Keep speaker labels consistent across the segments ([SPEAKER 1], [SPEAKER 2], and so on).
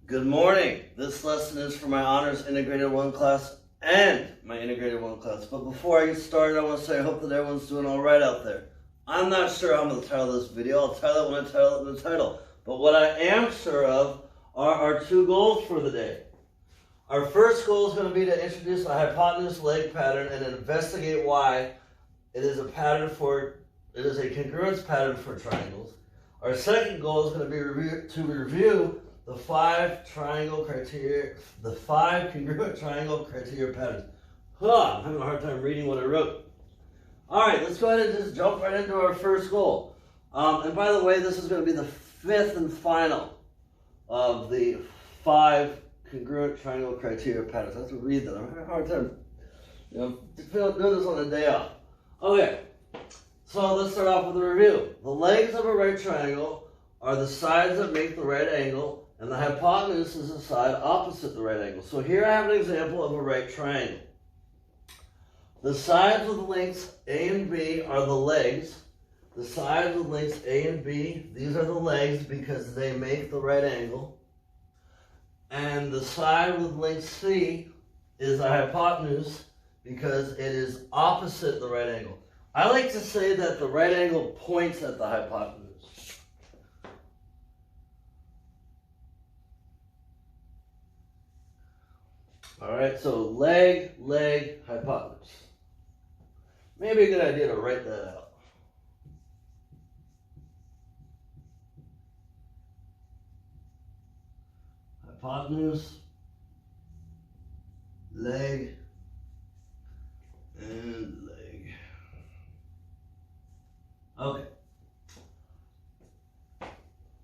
[SPEAKER 1] Good morning. This lesson is for my Honors Integrated 1 class and my Integrated 1 class. But before I get started, I want to say I hope that everyone's doing all right out there. I'm not sure how I'm going to title this video. I'll title it when I title it in the title. But what I am sure of are our two goals for the day. Our first goal is going to be to introduce a hypotenuse-leg pattern and investigate why it is a congruence pattern for triangles. Our second goal is going to be to review the five congruent triangle criteria patterns. I'm having a hard time reading what I wrote. All right, let's go ahead and just jump right into our first goal. And by the way, this is going to be the fifth and final of the 5 congruent triangle criteria patterns. I have to read that. I'm having a hard time, doing this on a day off. Okay, so let's start off with a review. The legs of a right triangle are the sides that make the right angle, and the hypotenuse is the side opposite the right angle. So here I have an example of a right triangle. The sides with lengths A and B are the legs. The sides with lengths A and B, these are the legs because they make the right angle. And the side with length C is the hypotenuse because it is opposite the right angle. I like to say that the right angle points at the hypotenuse. All right, so leg, hypotenuse. Maybe a good idea to write that out. Hypotenuse, leg, and leg. Okay.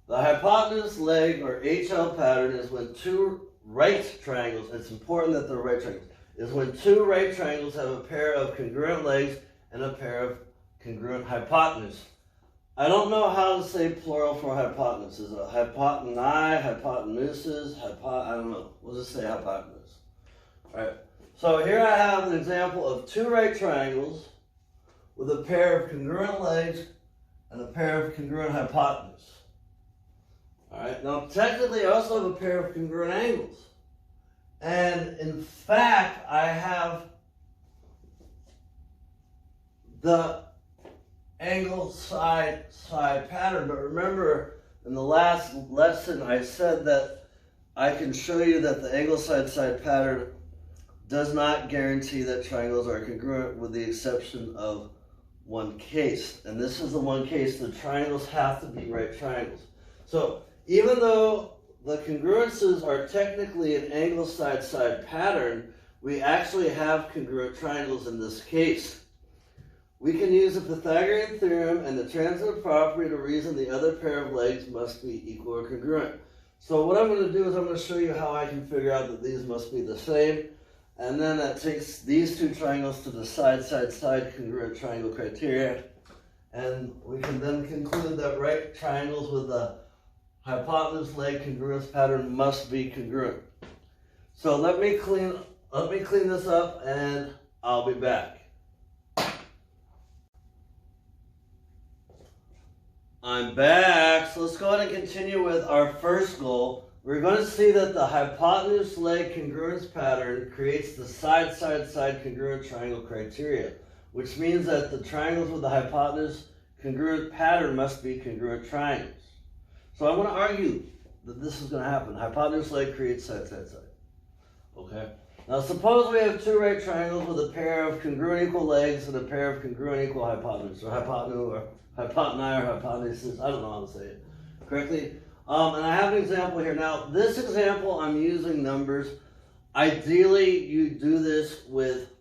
[SPEAKER 1] The hypotenuse, leg, or HL pattern is when two right triangles, it's important that they're right triangles, is when two right triangles have a pair of congruent legs and a pair of congruent hypotenuse. I don't know how to say plural for hypotenuse. Is it hypotenusi, hypotenuses, I don't know. We'll just say hypotenuse. All right. So here I have an example of two right triangles with a pair of congruent legs and a pair of congruent hypotenuse. All right. Now, technically, I also have a pair of congruent angles. And in fact, I have the angle side pattern. But remember, in the last lesson, I said that I can show you that the angle side pattern does not guarantee that triangles are congruent, with the exception of one case. And this is the one case. The triangles have to be right triangles. So even though the congruences are technically an angle side pattern, we actually have congruent triangles in this case. We can use the Pythagorean theorem and the transitive property to reason the other pair of legs must be equal or congruent. So what I'm going to do is I'm going to show you how I can figure out that these must be the same. And then that takes these two triangles to the side congruent triangle criteria. And we can then conclude that right triangles with the hypotenuse leg congruence pattern must be congruent. So let me clean this up and I'll be back. I'm back. So let's go ahead and continue with our first goal. We're going to see that the hypotenuse leg congruence pattern creates the side congruent triangle criteria, which means that the triangles with the hypotenuse congruent pattern must be congruent triangles. So I want to argue that this is going to happen. Hypotenuse leg creates side. Okay? Now suppose we have two right triangles with a pair of congruent equal legs and a pair of congruent equal hypotenuse, or hypotenuse, or hypoteni, or hypotenuses. I don't know how to say it correctly. And I have an example here. Now, this example, I'm using numbers. Ideally, you do this with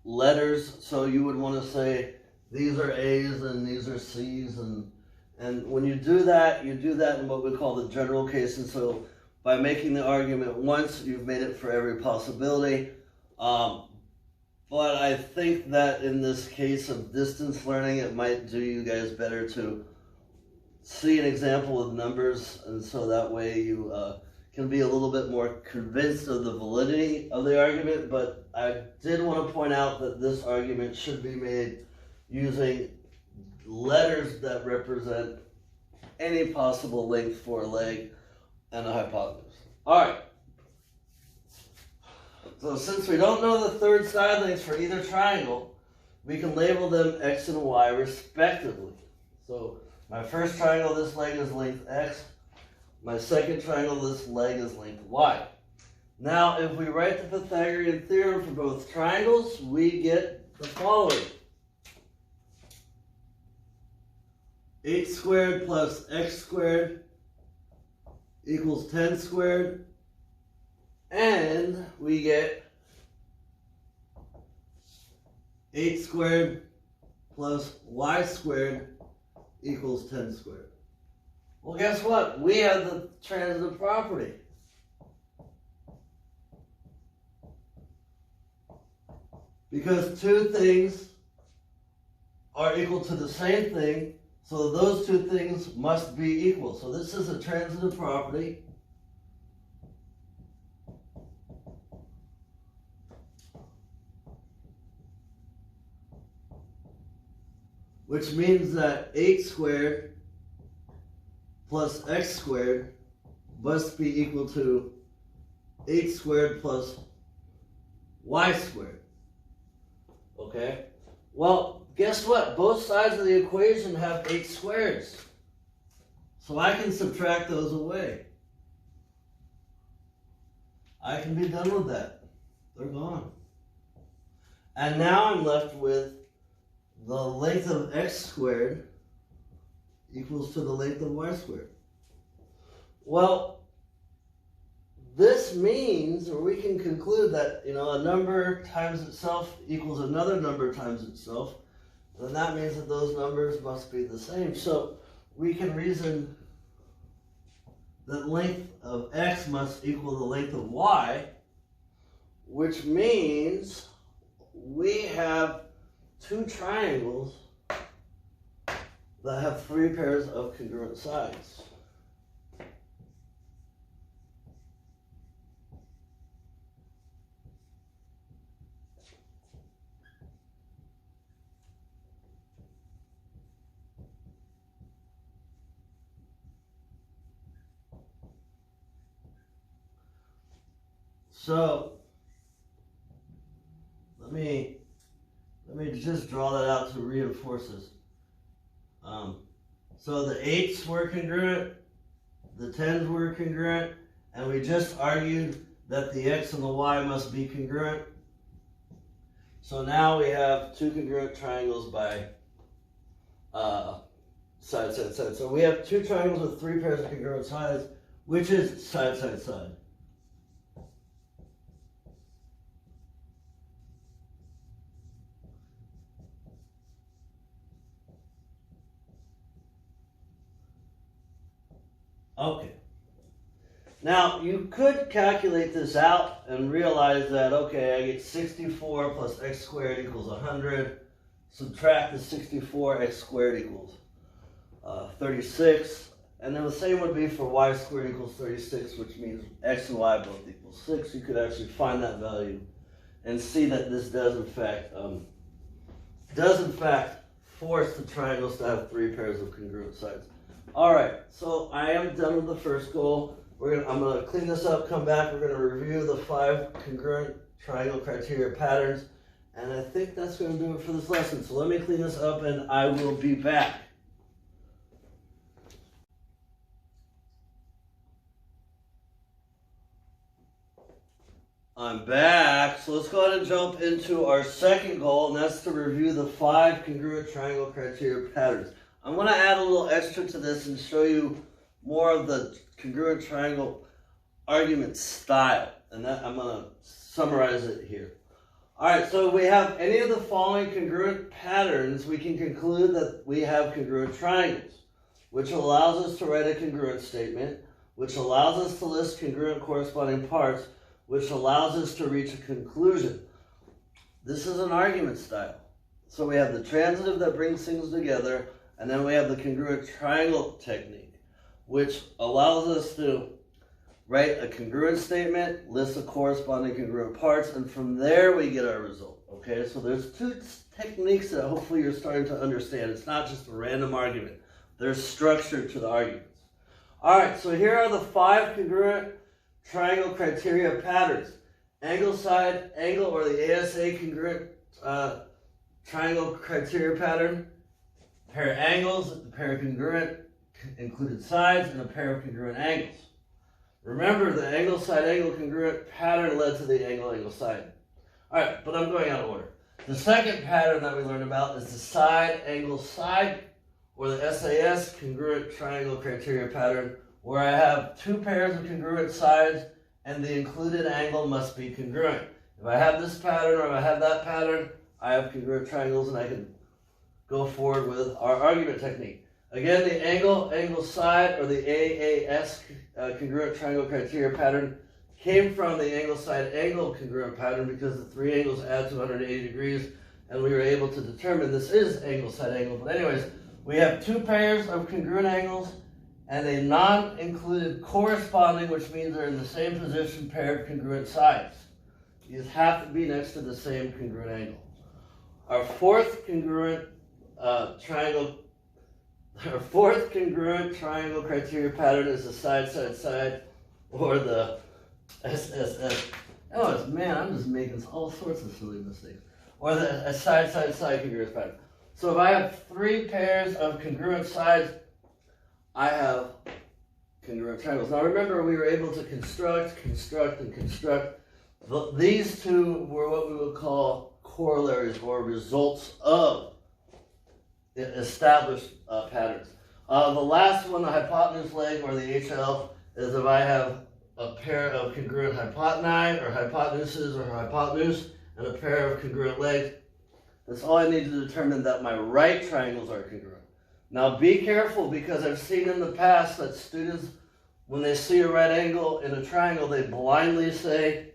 [SPEAKER 1] letters. So you would want to say these are A's and these are C's, and when you do that in what we call the general case. And so by making the argument once, you've made it for every possibility. But I think that in this case of distance learning, it might do you guys better to see an example with numbers, and so that way you can be a little bit more convinced of the validity of the argument. But I did want to point out that this argument should be made using letters that represent any possible length for a leg and a hypotenuse. Alright. So since we don't know the third side lengths for either triangle, we can label them x and y respectively. So my first triangle, this leg is length x. My second triangle, this leg is length y. Now, if we write the Pythagorean theorem for both triangles, we get the following. 8 squared plus x squared equals 10 squared. And we get 8 squared plus y squared equals 10 squared. Well, guess what? We have the transitive property. Because two things are equal to the same thing, so those two things must be equal. So this is a transitive property. Which means that 8 squared plus x squared must be equal to 8 squared plus y squared. Okay? Well, guess what? Both sides of the equation have 8 squareds. So I can subtract those away. I can be done with that. They're gone. And now I'm left with the length of x squared equals to the length of y squared. Well, this means, or we can conclude that, a number times itself equals another number times itself. Then that means that those numbers must be the same. So we can reason that length of x must equal the length of y, which means we have two triangles that have 3 pairs of congruent sides. So let me just draw that out to reinforce this. So the 8s were congruent, the 10s were congruent, and we just argued that the x and the y must be congruent. So now we have two congruent triangles by side, side, side. So we have two triangles with 3 pairs of congruent sides, which is side, side, side. Okay. Now, you could calculate this out and realize that, okay, I get 64 plus x squared equals 100. Subtract the 64, x squared equals 36. And then the same would be for y squared equals 36, which means x and y both equal 6. You could actually find that value and see that this does in fact force the triangles to have 3 pairs of congruent sides. Alright, so I am done with the first goal. I'm going to clean this up, come back, we're going to review the 5 congruent triangle criteria patterns, and I think that's going to do it for this lesson. So let me clean this up and I will be back. I'm back, so let's go ahead and jump into our second goal, and that's to review the 5 congruent triangle criteria patterns. I'm going to add a little extra to this and show you more of the congruent triangle argument style. And that I'm going to summarize it here. Alright, so if we have any of the following congruent patterns, we can conclude that we have congruent triangles, which allows us to write a congruent statement, which allows us to list congruent corresponding parts, which allows us to reach a conclusion. This is an argument style. So we have the transitive that brings things together, and then we have the congruent triangle technique, which allows us to write a congruent statement, list the corresponding congruent parts, and from there we get our result. Okay, so there's 2 techniques that hopefully you're starting to understand. It's not just a random argument. There's structure to the arguments. Alright, so here are the 5 congruent triangle criteria patterns. Angle side angle, or the ASA congruent triangle criteria pattern. A pair of angles, a pair of congruent included sides, and a pair of congruent angles. Remember, the angle side angle congruent pattern led to the angle angle side. Alright, but I'm going out of order. The second pattern that we learned about is the side angle side, or the SAS congruent triangle criteria pattern, where I have two pairs of congruent sides and the included angle must be congruent. If I have this pattern or if I have that pattern, I have congruent triangles and I can go forward with our argument technique. Again, the angle side, or the AAS congruent triangle criteria pattern came from the angle side angle congruent pattern because the three angles add to 180 degrees, and we were able to determine this is angle side angle. But anyways, we have two pairs of congruent angles and a non-included corresponding, which means they're in the same position, pair of congruent sides. These have to be next to the same congruent angle. Our fourth congruent triangle criteria pattern is the side, or the SSS. Oh, man, I'm just making all sorts of silly mistakes. Or the side congruent pattern. So if I have three pairs of congruent sides, I have congruent triangles. Now remember, we were able to construct. These two were what we would call corollaries, or results of established patterns. The last one, the hypotenuse-leg, or the HL, is if I have a pair of congruent hypotenuses, or hypotenuse, and a pair of congruent legs. That's all I need to determine that my right triangles are congruent. Now be careful, because I've seen in the past that students, when they see a right angle in a triangle, they blindly say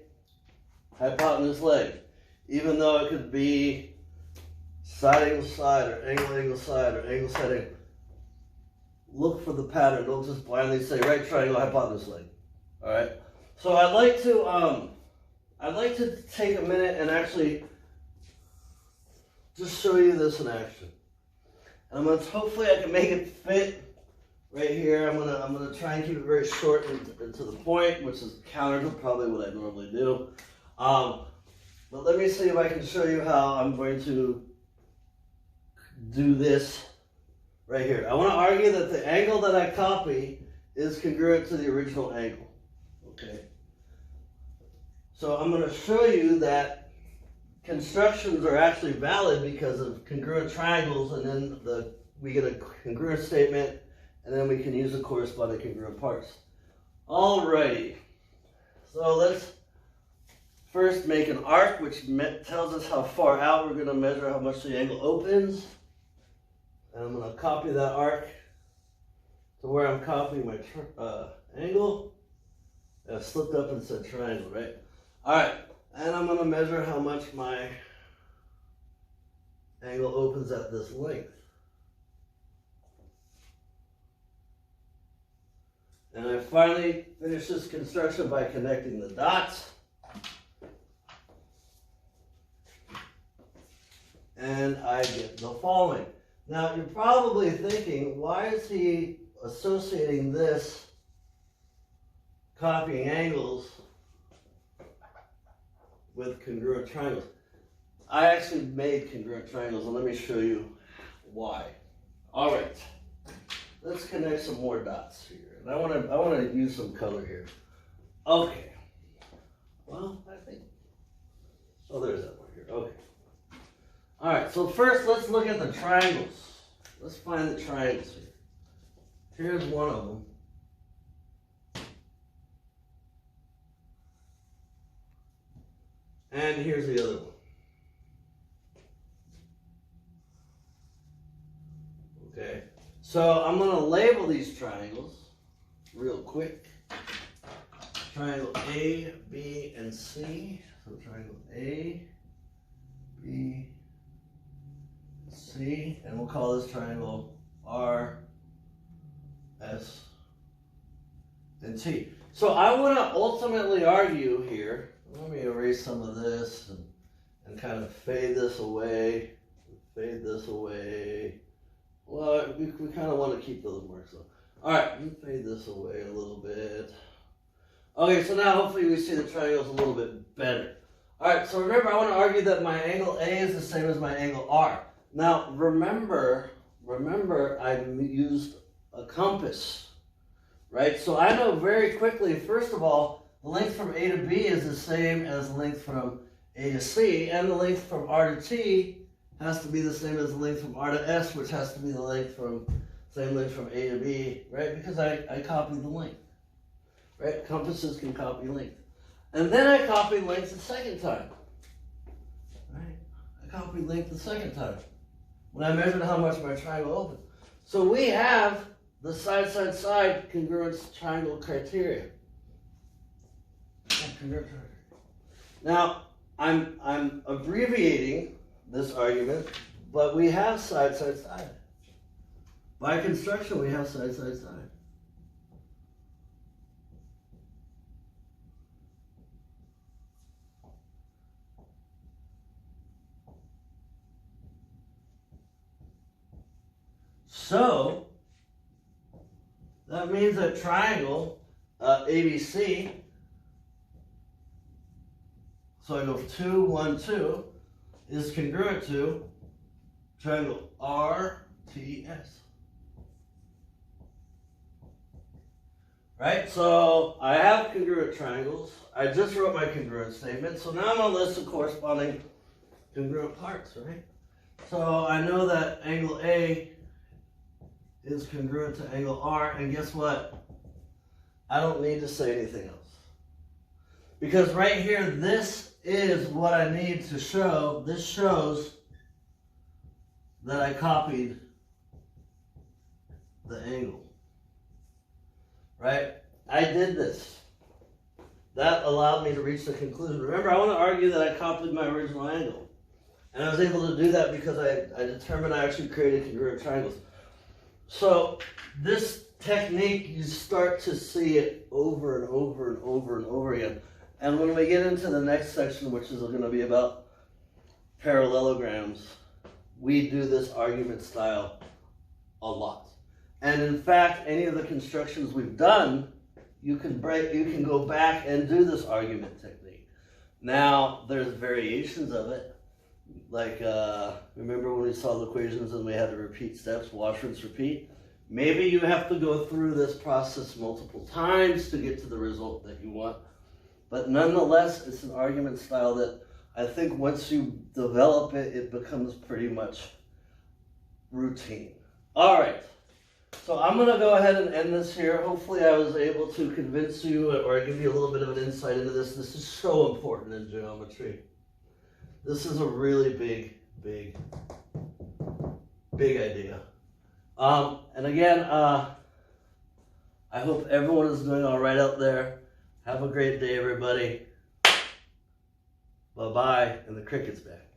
[SPEAKER 1] hypotenuse leg, even though it could be side angle side, or angle side, or angle side angle. Look for the pattern. Don't just blindly say right triangle, hypotenuse leg. All right. So I'd like to take a minute and actually just show you this in action. And hopefully I can make it fit right here. I'm gonna try and keep it very short and to the point, which is counter to probably what I normally do. But let me see if I can show you how I'm going to do this right here. I want to argue that the angle that I copy is congruent to the original angle. Okay. So I'm going to show you that constructions are actually valid because of congruent triangles, and then we get a congruent statement, and then we can use the corresponding congruent parts. Alrighty. So let's first make an arc, which tells us how far out we're going to measure how much the angle opens. And I'm going to copy that arc to where I'm copying my angle. I slipped up and said triangle, right? Alright, and I'm going to measure how much my angle opens at this length. And I finally finish this construction by connecting the dots. And I get the following. Now, you're probably thinking, why is he associating this copying angles with congruent triangles? I actually made congruent triangles, and let me show you why. All right, let's connect some more dots here. And I want to use some color here. Okay. Well, I think. Oh, there's that one here. Okay. All right. So first, let's look at the triangles. Let's find the triangles here. Here's one of them. And here's the other one. Okay. So I'm going to label these triangles real quick. Triangle A, B, and C. So triangle A, B, C, and we'll call this triangle R, S, and T. So I want to ultimately argue here. Let me erase some of this and kind of fade this away. Fade this away. Well, we kind of want to keep those marks though. All right, let me fade this away a little bit. Okay, so now hopefully we see the triangles a little bit better. Alright, so remember I want to argue that my angle A is the same as my angle R. Now remember I used a compass, right? So I know very quickly, first of all, the length from A to B is the same as the length from A to C, and the length from R to T has to be the same as the length from R to S, which has to be the same length from A to B, right? Because I copied the length, right? Compasses can copy length. And then I copied length the second time, right? I copied length the second time when I measured how much my triangle opened. So we have the side-side-side congruence triangle criteria. Now, I'm abbreviating this argument, but we have side-side-side. By construction, we have side-side-side. So, that means that triangle ABC, so I go 2, 1, 2, is congruent to triangle RTS. Right? So I have congruent triangles. I just wrote my congruent statement. So now I'm going to list the corresponding congruent parts, right? So I know that angle A is congruent to angle R, and guess what? I don't need to say anything else. Because right here, this is what I need to show. This shows that I copied the angle. Right? I did this. That allowed me to reach the conclusion. Remember, I want to argue that I copied my original angle. And I was able to do that because I determined I actually created congruent triangles. So this technique, you start to see it over and over and over and over again. And when we get into the next section, which is going to be about parallelograms, we do this argument style a lot. And in fact, any of the constructions we've done, you can go back and do this argument technique. Now, there's variations of it. Like, remember when we solved equations and we had to repeat steps, wash, rinse, repeat? Maybe you have to go through this process multiple times to get to the result that you want. But nonetheless, it's an argument style that I think once you develop it, it becomes pretty much routine. All right. So I'm going to go ahead and end this here. Hopefully I was able to convince you or give you a little bit of an insight into this. This is so important in geometry. This is a really big idea. And again, I hope everyone is doing all right out there. Have a great day, everybody. Bye-bye, and the cricket's back.